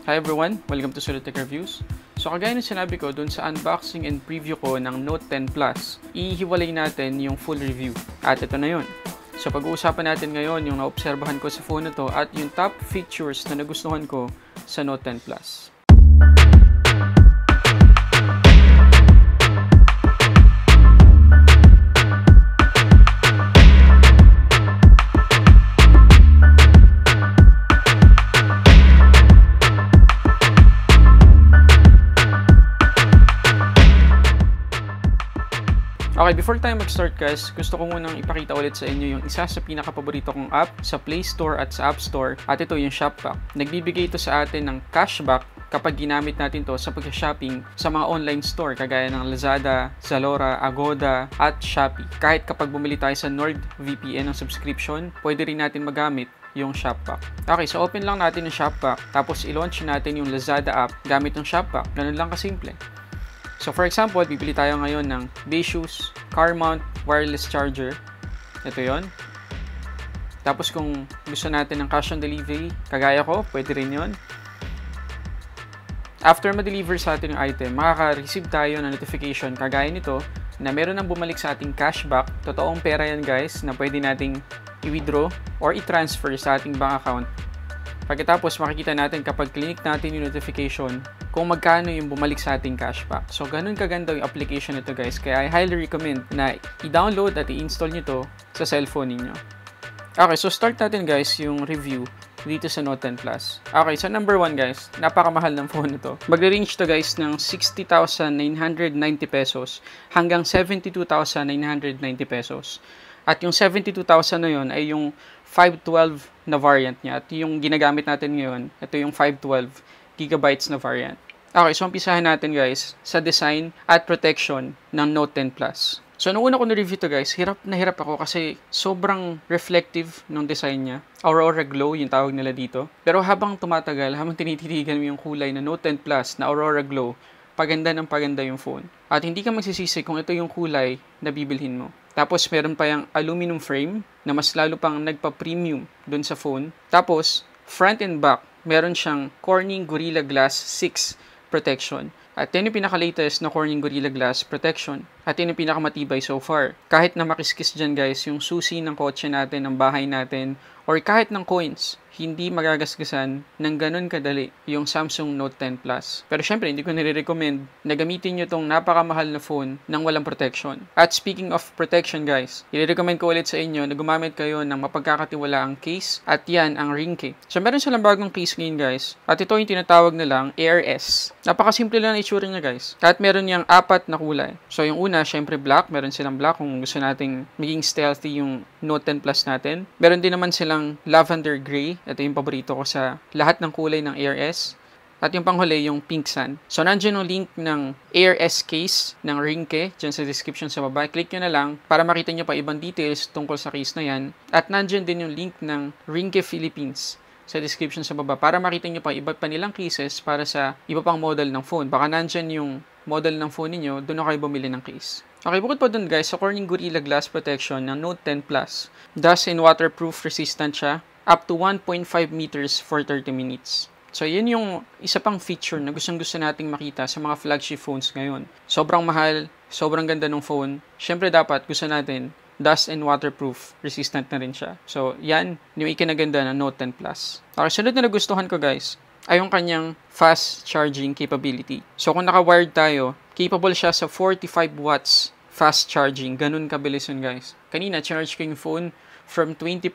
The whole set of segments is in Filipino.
Hi everyone! Welcome to Sulit Tech Reviews. So kagaya ng sinabi ko dun sa unboxing and preview ko ng Note 10 Plus, ihiwalay natin yung full review. At ito na yun. So pag-uusapan natin ngayon yung naobserbahan ko sa phone na to at yung top features na nagustuhan ko sa Note 10 Plus. Okay, before tayo mag-start guys, gusto ko munang ipakita ulit sa inyo yung isa sa pinaka-paborito kong app sa Play Store at sa App Store at ito yung ShopBack. Nagbibigay ito sa atin ng cashback kapag ginamit natin to sa pag-shopping sa mga online store kagaya ng Lazada, Zalora, Agoda at Shopee. Kahit kapag bumili tayo sa NordVPN ng subscription, pwede rin natin magamit yung ShopBack. Okay, so open lang natin yung ShopBack tapos i-launch natin yung Lazada app gamit yung ShopBack. Ganun lang kasimple. So for example, bibili tayo ngayon ng Baseus car mount wireless charger. Ito yon. Tapos kung gusto natin ng cash on delivery, kagaya ko, pwede rin yon. After ma-deliver sa atin yung item, makaka-receive tayo ng notification kagaya nito na meron nang bumalik sa ating cashback. Totoong pera yan guys na pwede nating i-withdraw or i-transfer sa ating bank account. Pagkatapos makikita natin kapag click natin yung notification kung magkano yung bumalik sa ating cashback. So ganun kaganda yung application nito guys. Kaya I highly recommend na i-download at i-install nyo to sa cellphone ninyo. Okay, so start natin guys yung review dito sa Note 10 Plus. Okay, so number 1 guys, napakamahal ng phone nito. Magre-range to guys ng 60,990 pesos hanggang 72,990 pesos. At yung 72,000 na yun ay yung 512 na variant niya. At yung ginagamit natin ngayon, ito yung 512 gigabytes na variant. Okay, so umpisahan natin guys sa design at protection ng Note 10 Plus. So nung una ko na-review to guys, hirap na hirap ako kasi sobrang reflective ng design niya. Aurora Glow yung tawag nila dito. Pero habang tumatagal, habang tinititigan mo yung kulay na Note 10 Plus na Aurora Glow, paganda ng paganda yung phone. At hindi ka magsisisi kung ito yung kulay na bibilhin mo. Tapos meron pa yung aluminum frame na mas lalo pang nagpa-premium dun sa phone. Tapos front and back, meron siyang Corning Gorilla Glass 6 protection. At yun yung pinaka-latest na Corning Gorilla Glass protection. At yun yung pinakamatibay so far. Kahit na makiskis dyan guys, yung susi ng kotse natin, ng bahay natin, or kahit ng coins, hindi magagasgasan ng ganun kadali yung Samsung Note 10 Plus. Pero syempre, hindi ko nire-recommend na gamitin nyo tong napakamahal na phone nang walang protection. At speaking of protection guys, i-recommend ko ulit sa inyo na gumamit kayo ng mapagkakatiwalaang case at yan ang Ringke. So meron silang bagong case ngayon guys at ito yung tinatawag nilang AirS. Napakasimple lang ang itsura niya guys. At meron niyang 4 na kulay. So yung una, syempre black. Meron silang black kung gusto nating maging stealthy yung Note 10 Plus natin. Meron din naman silang lavender gray. Ito yung paborito ko sa lahat ng kulay ng AirS. At yung panghuli, yung pink sun. So, nandiyan yung link ng AirS case ng Ringke dyan sa description sa baba. Click nyo na lang para makita nyo pa ibang details tungkol sa case na yan. At nandiyan din yung link ng Ringke Philippines sa description sa baba para makita nyo pa iba pa nilang cases para sa iba pang model ng phone. Baka nandiyan yung model ng phone niyo, doon na kayo bumili ng case. Okay, bukod pa dun guys, sa Corning Gorilla Glass protection ng Note 10 Plus, dust and waterproof resistant siya, up to 1.5 meters for 30 minutes. So, yun yung isa pang feature na gustong-gusto nating makita sa mga flagship phones ngayon. Sobrang mahal, sobrang ganda ng phone. Siyempre dapat gusto natin dust and waterproof resistant na rin siya. So, yan yung ikinaganda ng Note 10 Plus. Okay, sunod na nagustuhan ko guys ay yung kanyang fast charging capability. So, kung naka-wired tayo, capable siya sa 45 watts fast charging. Ganun kabilis yun guys. Kanina, charge ko yung phone from 20%,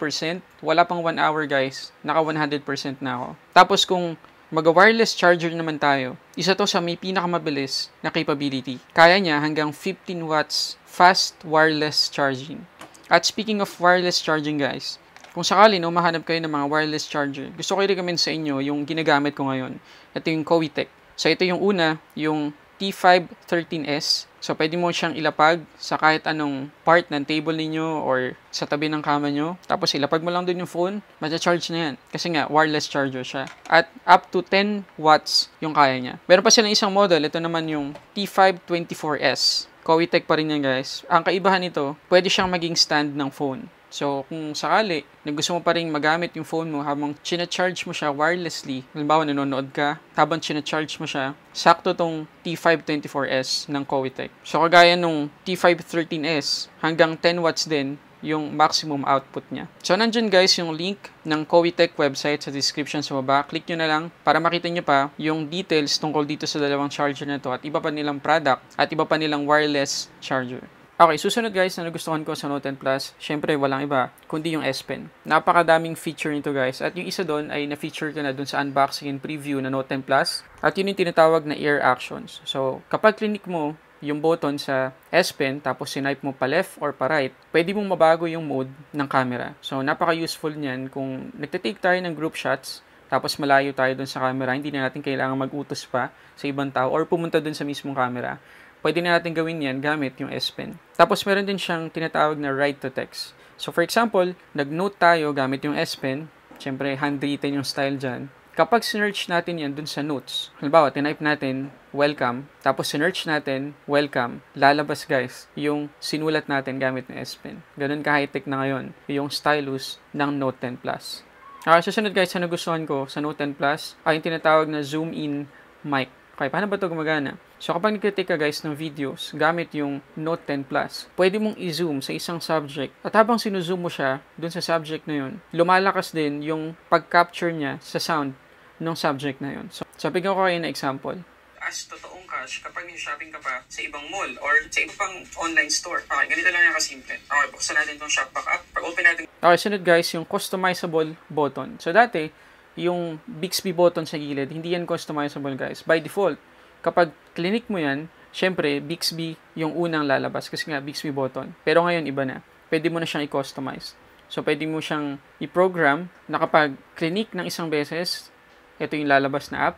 wala pang 1 hour guys, naka 100% na ako. Tapos kung mag-wireless charger naman tayo, isa to sa may pinakamabilis na capability. Kaya niya hanggang 15 watts fast wireless charging. At speaking of wireless charging guys, kung sakali no, mahanap kayo ng mga wireless charger, gusto ko i-recommend sa inyo yung ginagamit ko ngayon. Ito yung Kospet. So ito yung una, yung T513S. So, pwede mo siyang ilapag sa kahit anong part ng table ninyo or sa tabi ng kama nyo. Tapos, ilapag mo lang dun yung phone, matcha-charge na yan. Kasi nga, wireless charger siya. At up to 10 watts yung kaya niya. Meron pa silang isang model. Ito naman yung T524S. Kospet pa rin yan, guys. Ang kaibahan nito, pwede siyang maging stand ng phone. So, kung sakali na gusto mo pa rin magamit yung phone mo habang charge mo siya wirelessly, halimbawa nanonood ka, habang charge mo siya, sakto tong T524S ng Kowitek. So, kagaya nung T513S, hanggang 10 watts din yung maximum output niya. So, nandyan guys yung link ng Kowitek website sa description sa baba. Click nyo na lang para makita nyo pa yung details tungkol dito sa dalawang charger na to at iba pa nilang product at iba pa nilang wireless charger. Okay, susunod guys na nagustuhan ko sa Note 10 Plus, syempre walang iba, kundi yung S Pen. Napakadaming feature nito guys, at yung isa doon ay na-feature ko na doon sa unboxing and preview na Note 10 Plus, at yun yung tinatawag na ear actions. So, kapag click mo yung button sa S Pen, tapos sinipe mo pa left or pa right, pwede mong mabago yung mode ng camera. So, napaka-useful niyan kung nagtitake tayo ng group shots, tapos malayo tayo dun sa camera, hindi na natin kailangan mag-utos pa sa ibang tao or pumunta dun sa mismong camera. Pwede na natin gawin yan gamit yung S Pen. Tapos meron din siyang tinatawag na write to text. So for example, nag-note tayo gamit yung S Pen, syempre handwritten yung style dyan. Kapag sinearch natin yan dun sa notes, halimbawa, tinype natin, welcome, tapos sinearch natin, welcome, lalabas guys, yung sinulat natin gamit ng S Pen. Ganun ka-high-tech na ngayon, yung stylus ng Note 10 Plus. Susunod guys, na nagustuhan ko sa Note 10 Plus, ay yung tinatawag na zoom-in mic. Okay, paano ba ito gumagana? So, kapag nag-take ka guys ng videos gamit yung Note 10 Plus, pwede mong i-zoom sa isang subject. At habang sinuzoom mo siya dun sa subject na yun, lumalakas din yung pag-capture niya sa sound ng subject na yun. So bigyan ko kayo na example. As totoong cash, kapag shopping ka pa sa ibang mall or sa iba pang online store. Okay, ganito lang yung kasimple. Okay, buksan natin itong ShopBack app. Pag-open natin. Okay, sunod guys, yung customizable button. So, dati, yung Bixby button sa gilid, hindi yan customizable guys. By default, kapag click mo yan, syempre, Bixby yung unang lalabas kasi nga Bixby button. Pero ngayon, iba na. Pwede mo na siyang i-customize. So, pwede mo siyang i-program na kapag click ng isang beses, ito yung lalabas na app.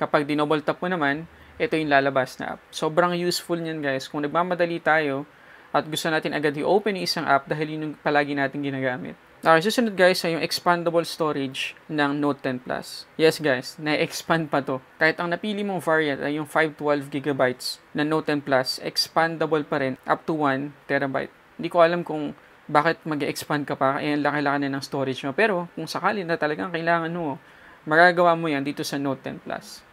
Kapag dinouble tap mo naman, ito yung lalabas na app. Sobrang useful niyan guys. Kung nagmamadali tayo at gusto natin agad i-open yung isang app dahil yun yung palagi natin ginagamit. Okay, susunod guys ay yung expandable storage ng Note 10 Plus. Yes guys, na-expand pa to. Kahit ang napili mong variant ay yung 512GB na Note 10 Plus, expandable pa rin up to 1TB. Hindi ko alam kung bakit mag-expand ka pa, eh laki-laki na ng storage mo. Pero kung sakali na talagang kailangan mo, magagawa mo yan dito sa Note 10 Plus.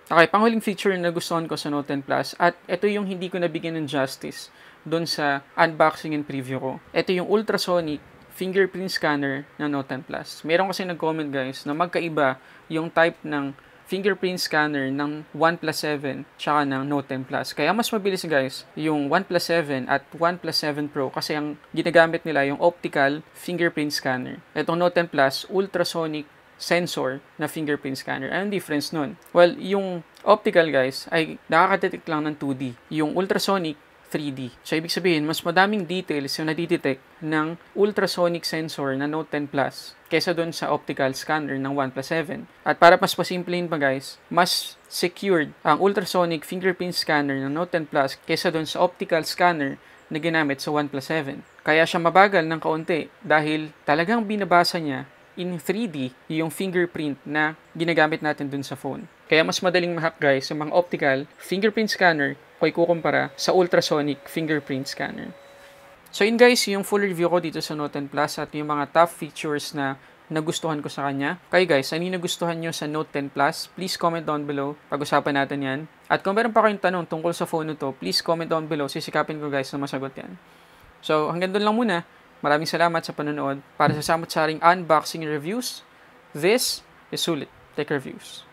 Okay, panghuling feature na nagustuhan ko sa Note 10 Plus, at ito yung hindi ko nabigyan ng justice doon sa unboxing and preview ko. Ito yung ultrasonic fingerprint scanner ng Note 10 Plus. Meron kasi nag-comment guys na magkaiba yung type ng fingerprint scanner ng OnePlus 7 tsaka ng Note 10 Plus. Kaya mas mabilis guys yung OnePlus 7 at OnePlus 7 Pro kasi ang ginagamit nila yung optical fingerprint scanner. Itong Note 10 Plus, ultrasonic sensor na fingerprint scanner. Anong difference nun? Well, yung optical guys ay nakaka-detect lang ng 2D. Yung ultrasonic 3D. So, ibig sabihin, mas madaming details yung nadidetect ng ultrasonic sensor na Note 10 Plus kaysa doon sa optical scanner ng OnePlus 7. At para mas pasimplihin pa guys, mas secured ang ultrasonic fingerprint scanner ng Note 10 Plus kaysa doon sa optical scanner na ginamit sa OnePlus 7. Kaya siya mabagal ng kaunti dahil talagang binabasa niya in 3D yung fingerprint na ginagamit natin dun sa phone. Kaya mas madaling ma-hack guys yung mga optical fingerprint scanner kung ikukumpara sa ultrasonic fingerprint scanner. So yun guys, yung full review ko dito sa Note 10 Plus at yung mga top features na nagustuhan ko sa kanya. Kayo guys, ano yung nagustuhan nyo sa Note 10 Plus? Please comment down below. Pag-usapan natin yan. At kung meron pa kayong tanong tungkol sa phone nito, please comment down below. Sisikapin ko guys na masagot yan. So hanggang doon lang muna. Maraming salamat sa panonood. Para sa samot-saring unboxing reviews, this is Sulit Tech Reviews.